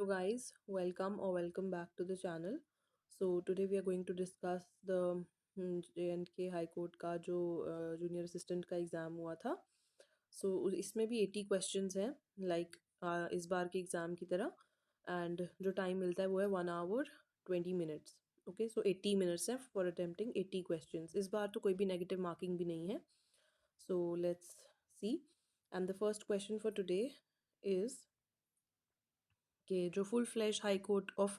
Hello guys, welcome back to the channel. So today we are going to discuss the J&K High Court का जो junior assistant का exam हुआ था. इसमें भी 80 क्वेश्चंस हैं लाइक इस बार के एग्ज़ाम की तरह. एंड जो टाइम मिलता है वो है 1 hour 20 minutes. ओके, सो 80 मिनट्स है फॉर अटेम्प्टिंग 80 क्वेश्चंस. इस बार तो कोई भी नेगेटिव मार्किंग भी नहीं है. So let's see. And the first question for today is कि जो full flash high court of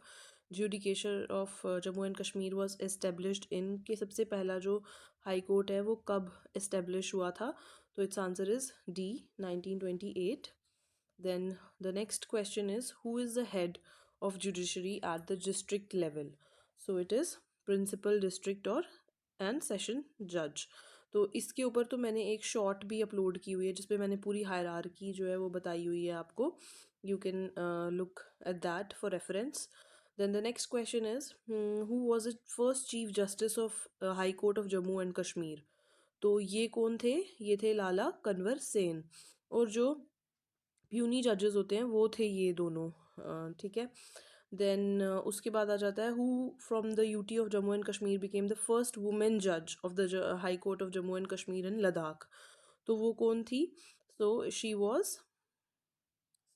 judicature of Jammu and Kashmir was established in के सबसे पहला जो हाई कोर्ट है वो कब एस्टेब्लिश हुआ था. तो it's answer is D 1928. Then the next question is who is the head of judiciary at the district level. So it is principal district और एंड सेशन जज. तो इसके ऊपर तो मैंने एक शॉर्ट भी अपलोड की हुई है जिसपे मैंने पूरी हायरार्की जो है वो बताई हुई है आपको. You can look at that for reference. Then the next question is who was the first chief justice of high court of Jammu and Kashmir. तो ये कौन थे? ये थे लाला कन्वर सेन. और जो प्यूनी जजेस होते हैं वो थे ये दोनों. ठीक है. देन उसके बाद आ जाता है who from the UT of Jammu and Kashmir became the first women जज of the high court of Jammu and Kashmir in Ladakh. तो वो कौन थी? So she was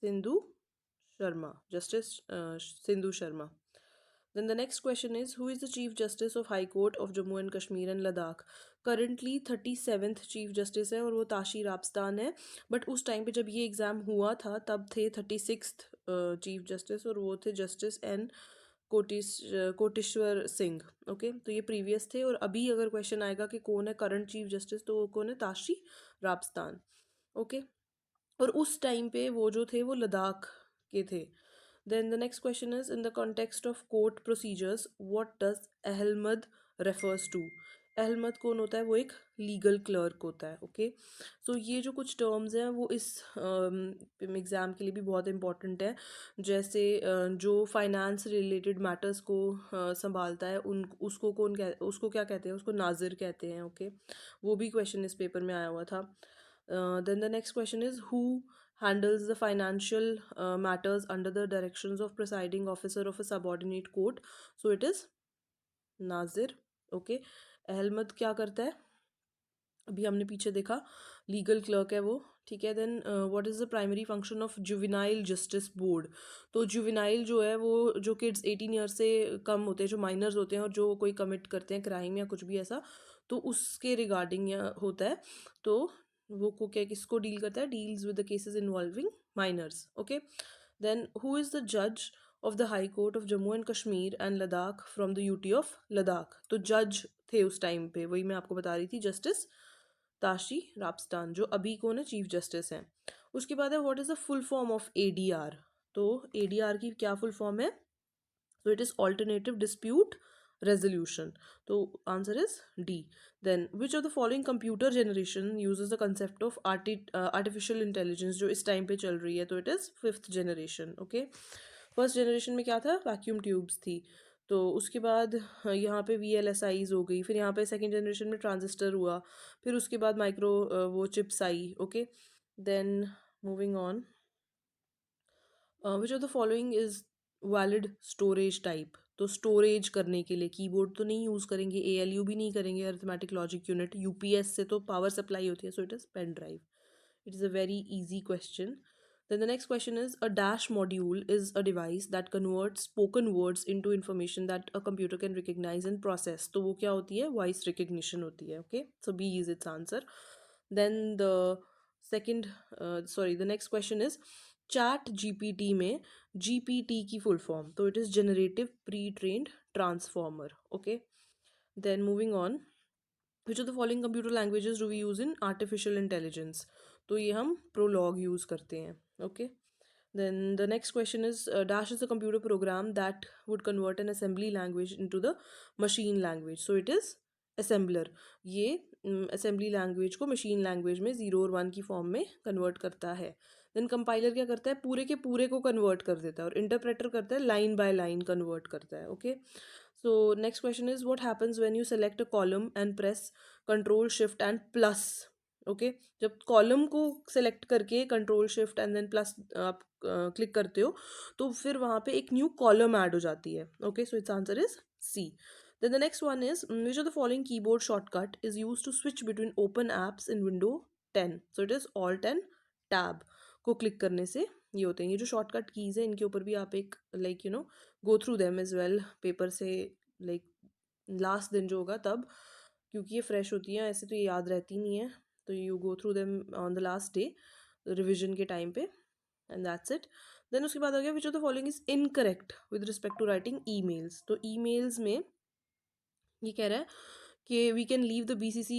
Sindhu Sharma, Justice Sindhu Sharma. Then the next question is who is the Chief Justice of High Court of Jammu and Kashmir and Ladakh. Currently 37th Chief Justice है और वो ताशी राबस्तान है. But उस time पे जब ये exam हुआ था तब थे 36th चीफ जस्टिस और वो थे justice N Koteshwar Singh. Okay, तो ये प्रीवियस थे. और अभी अगर क्वेश्चन आएगा कि कौन है करंट चीफ जस्टिस तो वो कौन है? ताशी राबस्तान. ओके, और उस टाइम पे वो जो थे वो लद्दाख के थे. Then the next question is in the context of court procedures what does अहलमद रेफर्स टू. अहलमद कौन होता है? वो एक लीगल क्लर्क होता है. ओके, सो ये जो कुछ टर्म्स हैं वो इस एग्ज़ाम के लिए भी बहुत इंपॉर्टेंट है. जैसे जो फाइनेंस रिलेटेड मैटर्स को संभालता है उसको क्या कहते हैं? उसको नाजिर कहते हैं. ओके, वो भी क्वेश्चन इस पेपर में आया हुआ था. Then the next question is who handles the financial matters under the directions of presiding officer of a subordinate court. So it is नाजिर. ओके, अहलमद क्या करता है? अभी हमने पीछे देखा लीगल क्लर्क है वो. ठीक है. Then what is the primary function of juvenile justice board. तो जुवेनाइल जो है वो जो किड्स 18 ईयर से कम होते हैं, जो माइनर्स होते हैं और जो कोई कमिट करते हैं क्राइम या कुछ भी ऐसा, तो उसके रिगार्डिंग होता है. तो वो को क्या किसको डील करता है? Deals with the cases involving minors. Okay, then who is the जज of the high court of Jammu and Kashmir and Ladakh from the UT of Ladakh. तो जज थे उस टाइम पे, वही मैं आपको बता रही थी, जस्टिस ताशी राबस्तान, जो अभी कौन है? चीफ जस्टिस हैं. उसके बाद है what is the full form of ADR. तो एडीआर की क्या फुल फॉर्म है? So it is alternative dispute resolution. तो answer is D. Then which of the following computer generation uses the concept of artificial intelligence जो इस time पे चल रही है. तो it is 5th generation. Okay, first generation में क्या था? वैक्यूम ट्यूब्स थी. तो उसके बाद यहाँ पे VLSIs हो गई. फिर यहाँ पे सेकेंड जनरेशन में ट्रांजिस्टर हुआ. फिर उसके बाद माइक्रो वो चिप्स आई. Okay, then moving on which of the following is valid storage type. तो स्टोरेज करने के लिए कीबोर्ड तो नहीं यूज़ करेंगे, ALU भी नहीं करेंगे, अरिथमेटिक लॉजिक यूनिट. UPS से तो पावर सप्लाई होती है. So it is pen drive. It is a very easy question. Then the next question is a dash module is a device that converts spoken words into information that a computer can recognize and process. तो वो क्या होती है? Voice recognition होती है. Okay, so B is its answer. Then the next question is chat GPT में GPT की full form. तो it is generative pre trained transformer. Okay, then moving on which of the following computer languages do we use in artificial intelligence. तो ये हम Prolog use करते हैं. Okay, then the next question is dash is a computer program that would convert an assembly language into the machine language. So it is assembler. ये assembly language को machine language में 0 और 1 की form में convert करता है. Then compiler क्या करता है? पूरे के पूरे को कन्वर्ट कर देता है. और इंटरप्रेटर करता है लाइन बाय लाइन कन्वर्ट करता है. Okay, so next question is what happens when you select a column and press control shift and plus. Okay जब कॉलम को सेलेक्ट करके control shift and then plus आप click करते हो तो फिर वहाँ पे एक न्यू कॉलम ऐड हो जाती है. Okay so it's answer is C. Then the next one is which of the following keyboard shortcut is used to switch between open apps in window 10. So it is alt and tab को click करने से ये होते हैं. ये जो shortcut keys है इनके ऊपर भी आप एक like you know go through them as well paper से लाइक लास्ट दिन जो होगा तब, क्योंकि ये फ्रेश होती हैं ऐसे तो ये याद रहती नहीं है, तो you go through them on the last day revision के टाइम पे एंड दैट्स इट. देन उसके बाद आ गया which of the following is incorrect with respect to writing emails. तो ईमेल्स में ये कह रहा है कि we can leave the BCC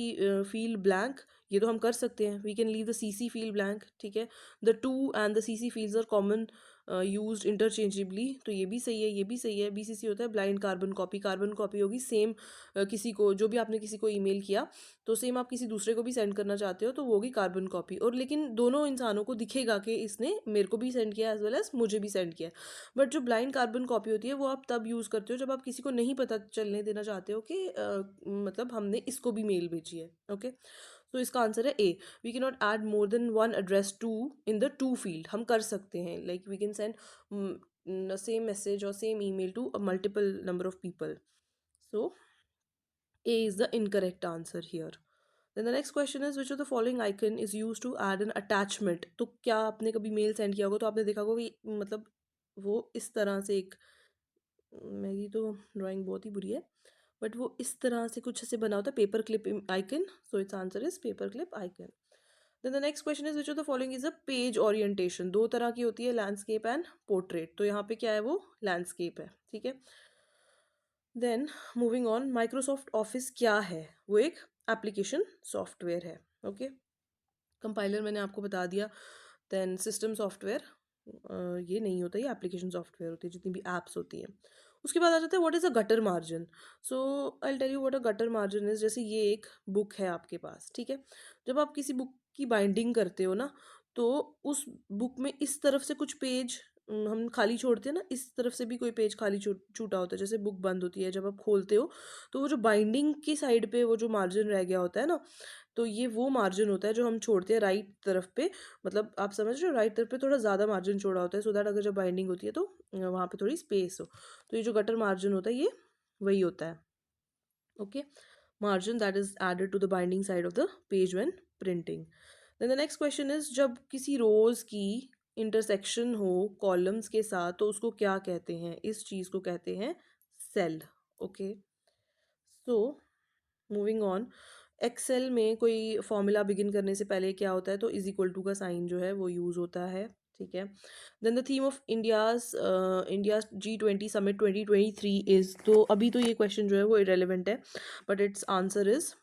field blank. ये तो हम कर सकते हैं. We can leave the CC field blank. ठीक है. The to and the CC fields are common used interchangeably. तो ये भी सही है, ये भी सही है. BCC होता है blind carbon copy. Carbon copy होगी सेम किसी को, जो भी आपने किसी को ईमेल किया तो सेम आप किसी दूसरे को भी सेंड करना चाहते हो तो वो होगी कार्बन कॉपी. और लेकिन दोनों इंसानों को दिखेगा कि इसने मेरे को भी सेंड किया एज वेल एज मुझे भी सेंड किया. बट जो ब्लाइंड कार्बन कॉपी होती है वो आप तब यूज़ करते हो जब आप किसी को नहीं पता चलने देना चाहते हो कि मतलब हमने इसको भी मेल भेजी है. ओके तो इसका आंसर है A. We can not add more than one address to in the to field. हम कर सकते हैं like we can send same message और same email to a multiple number of people. So A is the incorrect answer here. Then the next question is which of the following icon is used to add an attachment. तो क्या आपने कभी mail send किया होगा तो आपने देखा होगा कि मतलब वो इस तरह से एक, मेरी तो ड्राइंग बहुत ही बुरी है बट वो इस तरह से कुछ ऐसे बना होता है paper clip icon. So it's answer is paper clip icon. Then the next question is which of the following is a page orientation. दो तरह की होती है लैंडस्केप एंड पोर्ट्रेट. तो यहाँ पे क्या है वो लैंडस्केप है. ठीक है. Then moving on, Microsoft Office क्या है? वो एक एप्लीकेशन सॉफ्टवेयर है. ओके कंपाइलर मैंने आपको बता दिया. देन सिस्टम सॉफ्टवेयर ये नहीं होता, ये एप्लीकेशन सॉफ्टवेयर होती है जितनी भी एप्स होती हैं. उसके बाद आ जाता है what is a gutter margin. So I tell you what a gutter margin is. जैसे ये एक बुक है आपके पास. ठीक है. जब आप किसी बुक की बाइंडिंग करते हो ना तो उस बुक में इस तरफ से कुछ पेज हम खाली छोड़ते हैं ना, इस तरफ से भी कोई पेज खाली छूटा होता है. जैसे बुक बंद होती है जब आप खोलते हो तो वो जो बाइंडिंग की साइड पे वो जो मार्जिन रह गया होता है ना, तो ये वो मार्जिन होता है जो हम छोड़ते हैं राइट तरफ पे. मतलब आप समझ रहे हो, राइट तरफ पे थोड़ा ज़्यादा मार्जिन छोड़ा होता है सो दैट अगर जब बाइंडिंग होती है तो वहाँ पे थोड़ी स्पेस हो. तो ये जो गटर मार्जिन होता है ये वही होता है. Okay margin that is added to the binding side of the page when printing. Then the next question is जब किसी रोज की इंटरसेक्शन हो कॉलम्स के साथ तो उसको क्या कहते हैं? इस चीज़ को कहते हैं cell. Okay so moving on, Excel में कोई फॉर्मूला बिगिन करने से पहले क्या होता है? तो इज इक्वल टू का साइन जो है वो यूज़ होता है. ठीक है. Then the theme of India's G20 summit 2023 is. तो अभी तो ये क्वेश्चन जो है वो इरेलीवेंट है but it's answer is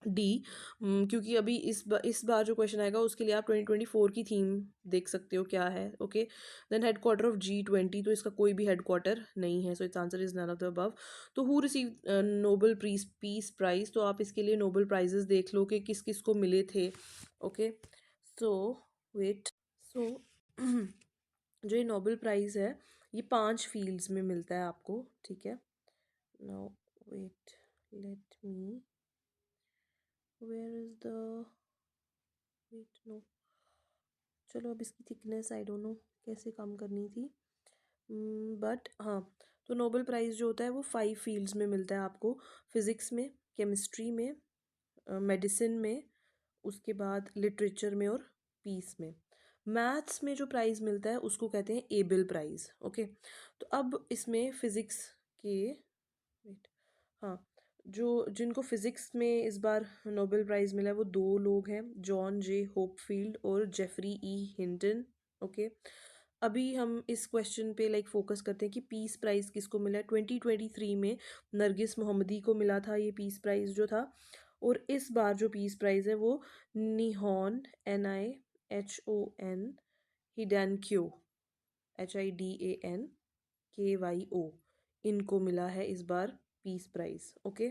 D. क्योंकि अभी इस बार जो क्वेश्चन आएगा उसके लिए आप 2024 की थीम देख सकते हो क्या है. Okay then headquarter of G20, तो इसका कोई भी हेडक्वार्टर नहीं है. So it's answer is none of the above. तो who receive Nobel peace prize. तो आप इसके लिए नोबल प्राइजेस देख लो कि किस किस को मिले थे. Okay so wait. सो जो ये नोबल प्राइज़ है ये 5 फील्ड्स में मिलता है आपको. ठीक है. Now wait let me, where is the, wait no, चलो अब इसकी थिकनेस आई डोंट नो कैसे कम करनी थी बट हाँ. तो नोबल प्राइज़ जो होता है वो 5 फील्ड्स में मिलता है आपको. फिज़िक्स में, केमिस्ट्री में, मेडिसिन में, उसके बाद लिटरेचर में और पीस में. मैथ्स में जो प्राइज़ मिलता है उसको कहते हैं एबल प्राइज़. ओके तो अब इसमें फ़िज़िक्स के, वेट, हाँ, जो जिनको फ़िज़िक्स में इस बार नोबेल प्राइज़ मिला है वो 2 लोग हैं, जॉन जे होपफील्ड और जेफरी ई हिंटन. ओके अभी हम इस क्वेश्चन पे लाइक फोकस करते हैं कि पीस प्राइज़ किसको मिला है. 2023 में नरगिस मोहम्मदी को मिला था ये पीस प्राइज़ जो था. और इस बार जो पीस प्राइज़ है वो निहॉन NIHON हिडेनक्यो HIDANKYO इनको मिला है इस बार पीस प्राइज़. ओके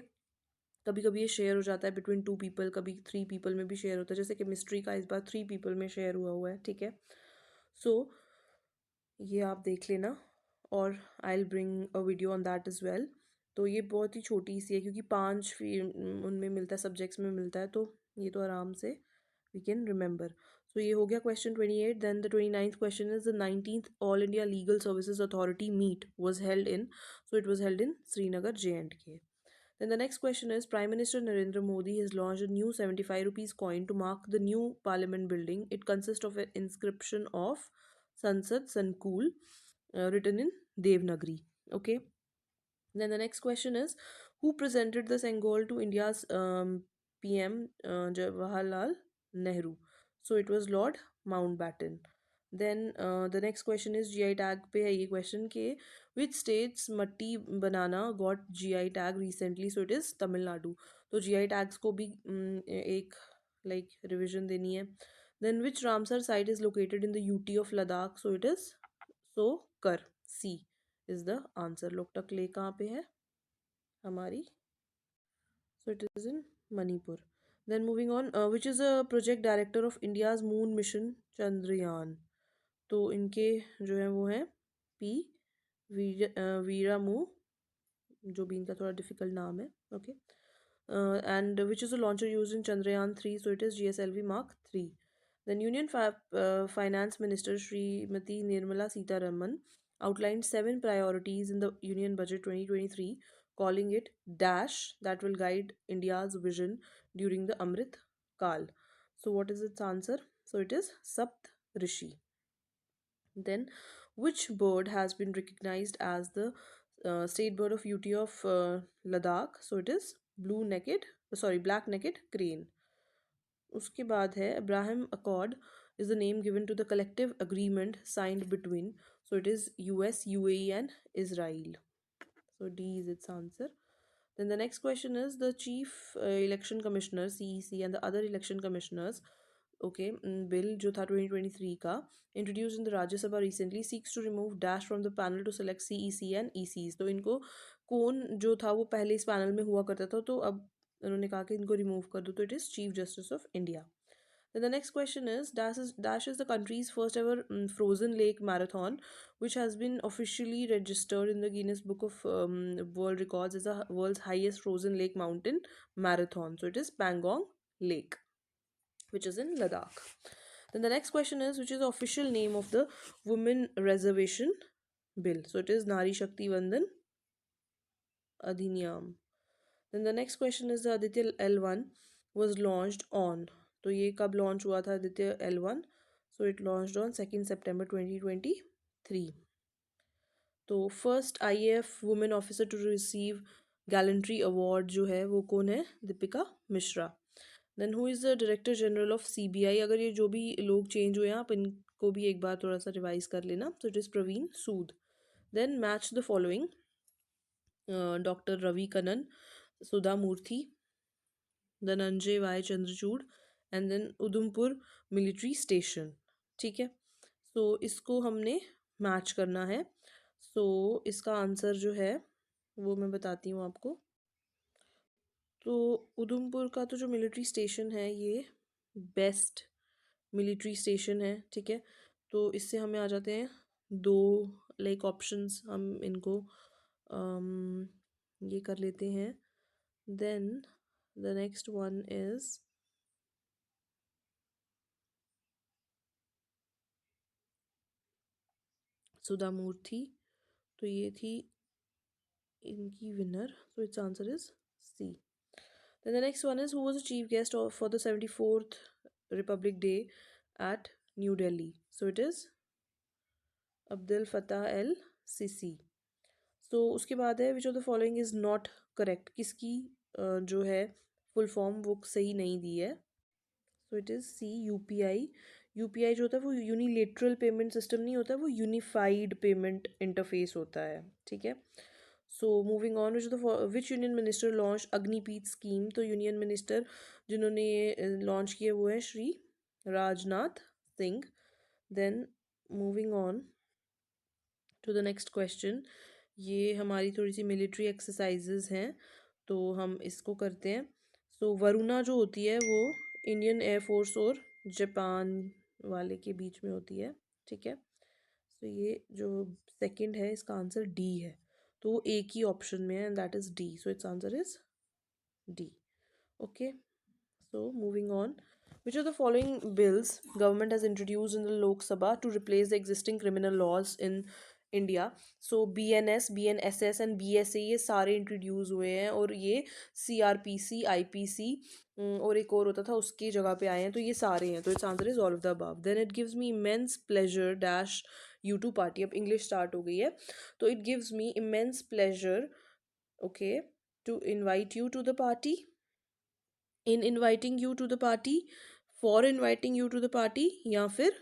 कभी कभी ये शेयर हो जाता है बिटवीन 2 पीपल, कभी 3 पीपल में भी शेयर होता है. जैसे केमिस्ट्री का इस बार 3 पीपल में शेयर हुआ है. ठीक है. सो ये आप देख लेना और I will bring a video on that is well. तो ये बहुत ही छोटी सी है क्योंकि 5 उनमें मिलता है, सब्जेक्ट्स में मिलता है, तो ये तो आराम से वी कैन रिमेंबर. सो ये हो गया question 28. Then the 29th question is the 19th all India legal services authority meet was held in. So it was held in Srinagar JNK. Then the next question is Prime Minister Narendra Modi has launched a new 75 rupees coin to mark the new Parliament building. It consists of an inscription of Sansad Sankul written in Devanagari. Okay. Then the next question is who presented the Sengol to India's PM Jawaharlal Nehru? So it was Lord Mountbatten. Then the next question is GI tag पे है ये question के which states मट्टी banana got GI tag recently? So it is Tamil Nadu. तो GI tags को भी एक like revision देनी है. Then which Ramsar site is located in the UT of Ladakh? So it is Sokar. C is the answer. Loktak ले कहाँ पे है हमारी? So it is in Manipur. Then moving on, which is a project director of India's moon mission Chandrayaan? तो इनके जो है वो हैं पी वीरामू, जो भी इनका थोड़ा डिफिकल्ट नाम है. Okay. And which is a launcher used in Chandrayaan 3? So it is GSLV Mark 3. Then Union Finance Minister Srimati Nirmala Sitharaman outlined 7 priorities in the Union Budget 2023, calling it dash that will guide India's vision during the Amrit Kal. So what is its answer? So it is Sapt Rishi. Then, which bird has been recognized as the state bird of UT of Ladakh? So it is black-necked crane. उसके बाद है Abraham Accord is the name given to the collective agreement signed between. So it is US, UAE and Israel. So D is its answer. Then the next question is the Chief Election Commissioner CEC and the other election commissioners, okay, bill जो था 2023 का introduced in the Rajya Sabha recently seeks to remove dash from the panel to select CEC and ECs. तो इनको कौन जो था वो पहले इस पैनल में हुआ करता था, तो अब उन्होंने कहा कि इनको रिमूव कर दो, तो it is chief justice of India. Then the next question is Dash is the country's first ever frozen lake marathon, which has been officially registered in the Guinness Book of World Records as the world's highest frozen lake mountain marathon. So it is Pangong Lake, which is in Ladakh. Then the next question is which is the official name of the Women Reservation Bill? So it is Nari Shakti Vandan Adhiniyam. Then the next question is the Aditya L1 was launched on. तो ये कब launch हुआ था Aditya L1? So it launched on 2 September 2023. तो first IAF women officer to receive gallantry award जो है वो कौन है? Deepika Mishra. Then who is the director general of CBI? अगर ये जो भी लोग चेंज हुए हैं आप इनको भी एक बार थोड़ा सा रिवाइज कर लेना. So it is Praveen Sood. Then match the following: doctor Ravi Kannan, Sudha Murty, Dhananjaya Y Chandrachud and then Udhampur military station. ठीक है, सो इसको हमने मैच करना है. सो इसका आंसर जो है वो मैं बताती हूँ आपको. तो उधमपुर का तो जो मिलिट्री स्टेशन है ये बेस्ट मिलिट्री स्टेशन है. ठीक है, तो इससे हमें आ जाते हैं दो लाइक ऑप्शंस, हम इनको ये कर लेते हैं. Then the next one is Sudha Murty. तो ये थी इनकी winner. So it's answer is C. Then the next one is who was the chief guest for the 74th Republic Day at New Delhi? So it is Abdel Fattah El Sisi. So उसके बाद है which of the following is not correct? किसकी जो है full form वो सही नहीं दी है. So it is C, UPI. UPI जो होता है वो यूनिलेटरल पेमेंट सिस्टम नहीं होता है, वो यूनिफाइड पेमेंट इंटरफेस होता है. ठीक है, so moving on which union minister launch Agnipath scheme? तो यूनियन मिनिस्टर जिन्होंने ये लॉन्च किए वो है Shri Rajnath Singh. Then moving on to the next question. ये हमारी थोड़ी सी मिलिट्री एक्सरसाइजेज हैं तो हम इसको करते हैं. सो वरुणा जो होती है वो इंडियन एयरफोर्स और जापान वाले के बीच में होती है. ठीक है, सो ये जो सेकंड है इसका आंसर D है. तो वो एक ही ऑप्शन में है and that is D. So it's answer is D. Okay, So moving on, which of the following bills government has introduced in the Lok Sabha to replace the existing criminal laws in India? So BNS, BNSS and BSA ये सारे introduce हुए हैं, और ये CRPC, IPC और एक और होता था उसकी जगह पे आए हैं, तो ये सारे हैं, तो it's answer is all of the above. Then it gives me immense pleasure dash U2 party. अब इंग्लिश स्टार्ट हो गई है, तो it gives me immense pleasure, okay, to invite you to the party, in inviting you to the party, for inviting you to the party, या फिर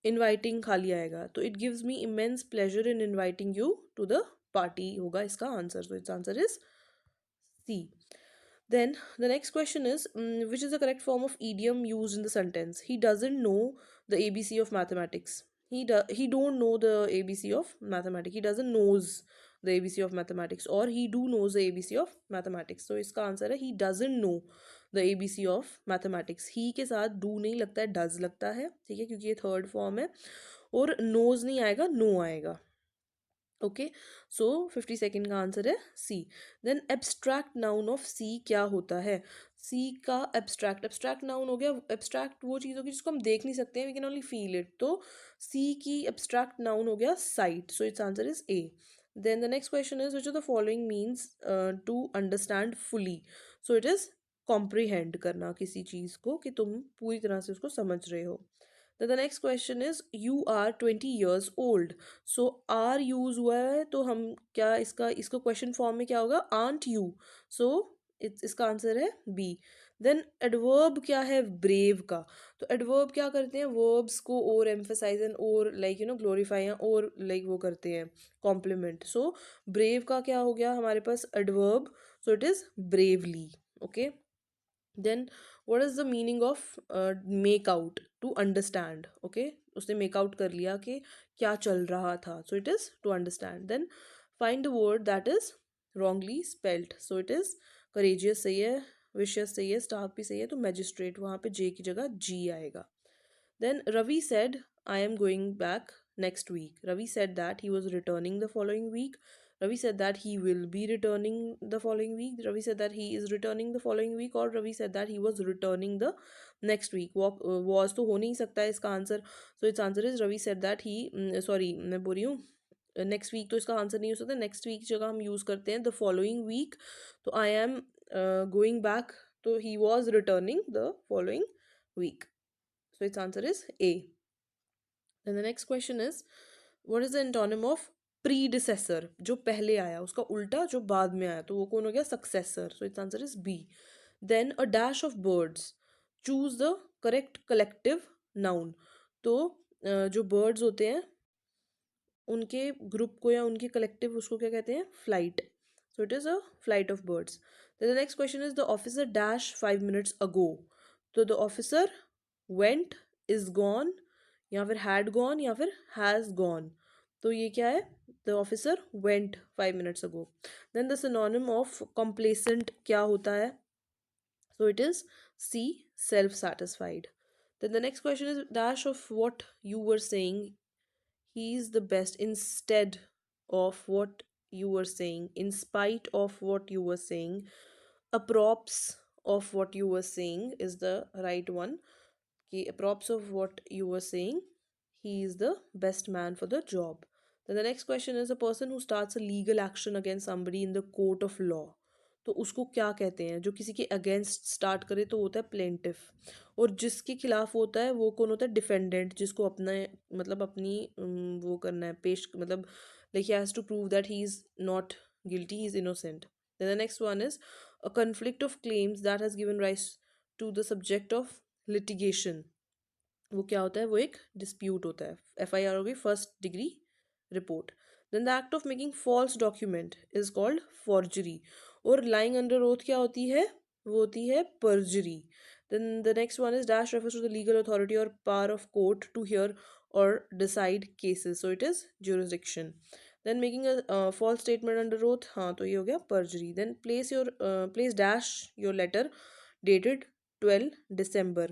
inviting खाली आएगा, तो it gives me immense pleasure in inviting you to the party होगा इसका answer. So its answer is C. Then the next question is, which is the correct form of idiom used in the sentence? He doesn't know the ABC of mathematics. He don't know the ABC of mathematics. He doesn't knows the ABC of mathematics, or he do knows the ABC of mathematics. So इसका answer है he doesn't know the ABC of mathematics. he के साथ do नहीं लगता है, does लगता है, ठीक है, क्योंकि ये थर्ड फॉर्म है, और knows नहीं आएगा, no आएगा. ओके, सो 52nd का आंसर है सी. देन एब्स्ट्रैक्ट नाउन ऑफ सी क्या होता है? सी का एब्स्ट्रैक्ट नाउन हो गया, एब्स्ट्रैक्ट वो चीज़ होगी जिसको हम देख नहीं सकते हैं, we can only feel it, तो सी की एब्स्ट्रैक्ट नाउन हो गया sight. So it's answer is A. Then the next question is, which of the following means to understand fully? So it is comprehend करना किसी चीज़ को, कि तुम पूरी तरह से उसको समझ रहे हो. Then the next question is, you are 20 years old. So are use हुआ है, तो हम क्या इसको क्वेश्चन फॉर्म में क्या होगा? aren't you. So इसका आंसर है बी. देन एडवर्ब क्या है ब्रेव का? तो एडवर्ब क्या करते हैं? वर्ब्स को और एम्फेसाइज एंड और लाइक ग्लोरीफाई और लाइक वो करते हैं कॉम्प्लीमेंट. सो ब्रेव का क्या हो गया हमारे पास? Adverb. So it is bravely. Okay. Then what is the meaning of make out? To understand. okay, उसने make out कर लिया कि क्या चल रहा था, so it is to understand. then find a word that is wrongly spelt. so it is courageous सही है, vicious सही है, stark भी सही है, तो magistrate वहाँ पे J की जगह G आएगा. Then Ravi said, I am going back next week. Ravi said that he was returning the following week. Ravi said that he will be returning the following week. Ravi said that he is returning the following week, or Ravi said that he was returning the next week. Was तो हो नहीं सकता है इसका answer. So its answer is Ravi said that he, sorry मैं बोल रही हूँ नेक्स्ट वीक, तो इसका आंसर नहीं हो सकता. नेक्स्ट वीक जगह हम यूज़ करते हैं द फॉलोइंग वीक. तो आई एम गोइंग बैक, तो he was returning the following week. So its answer is A. Then the next question is, what is the antonym of predecessor? जो पहले आया उसका उल्टा जो बाद में आया, तो वो कौन हो गया? successor. So its answer is B. Then a dash of birds. Choose the correct collective noun. तो जो birds होते हैं उनके ग्रुप को या उनके कलेक्टिव उसको क्या कहते हैं? Flight. So it is a flight of birds. The next question is, the officer dash 5 minutes ago. तो the officer went, is gone, या फिर हैड गॉन, या फिर हैज़ गॉन. तो ये क्या है? The officer went 5 minutes ago. Then the synonym of complacent क्या होता है? So it is C, self satisfied. Then the next question is, dash of what you were saying, he is the best, instead of what you were saying, in spite of what you were saying, approps of what you were saying is the right one. कि approps of what you were saying, he is the best man for the job. Then the next question is, a person who starts a legal action against somebody in the court of law, तो उसको क्या कहते हैं? जो किसी के against start करे तो होता है प्लेंटिफ, और जिसके खिलाफ होता है वो कौन होता है? डिफेंडेंट, जिसको अपना मतलब अपनी वो करना है पेश, मतलब like he has to prove that he is not guilty, he is innocent. Then the next one is, a conflict of claims that has given rise to the subject of litigation. वो क्या होता है? वो एक dispute होता है. FIR हो गई, first degree report. Then the act of making false document is called forgery. और लाइंग अंडर ओथ क्या होती है? वो होती है perjury. Then the next one is, dash refers to the legal authority और power of court to hear और decide cases. So it is jurisdiction. Then making a false statement under oath, हाँ तो ये हो गया perjury. Then place dash your letter dated 12 December.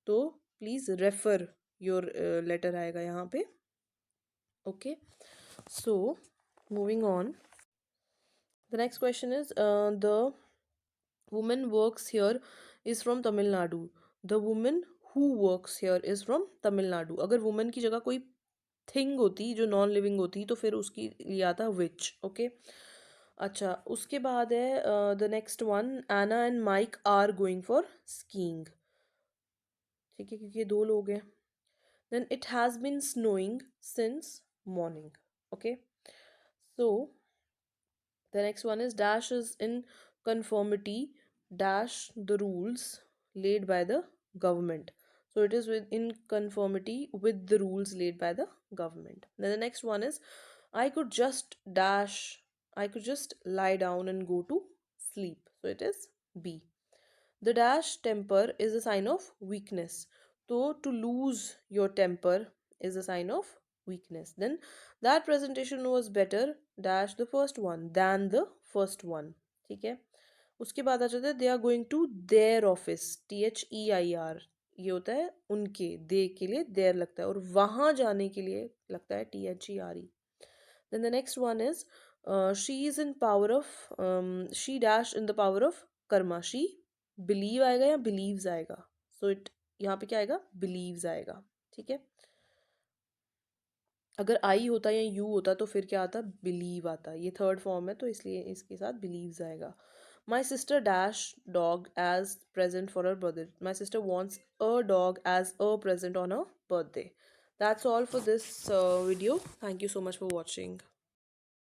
तो please refer your letter आएगा यहाँ पे. Okay, so moving on. The next question is, the woman works here is from Tamil Nadu. The woman who works here is from Tamil Nadu. अगर woman की जगह कोई thing होती जो non living होती तो फिर उसकी लिए आता विच. ओके. अच्छा, उसके बाद है the next one, Anna and Mike are going for skiing. ठीक है, क्योंकि ये दो लोग हैं. Then it has been snowing since morning. Okay. So the next one is dash is in conformity dash the rules laid by the government. So it is in conformity with the rules laid by the government. Then the next one is I could just dash, I could just lie down and go to sleep. So it is B. The dash temper is a sign of weakness. So to lose your temper is a sign of weakness. Then that presentation was better dash the first one than the first one. ठीक है. उसके बाद आ जाता है they are going to their office. THEIR ये होता है उनके, दे के लिए देयर लगता है और वहाँ जाने के लिए लगता है THERE. Then the next one is she is in power of she dash in the power of karma. She believe आएगा या believes आएगा. So it यहाँ पे क्या आएगा, believes आएगा. ठीक है. अगर आई होता या यू होता तो फिर क्या आता, बिलीव आता. ये थर्ड फॉर्म है तो इसलिए इसके साथ बिलीव्स आएगा. My sister dash dog as present for her birthday. My sister wants a dog as a present on a birthday. That's all for this video. Thank you so much for watching.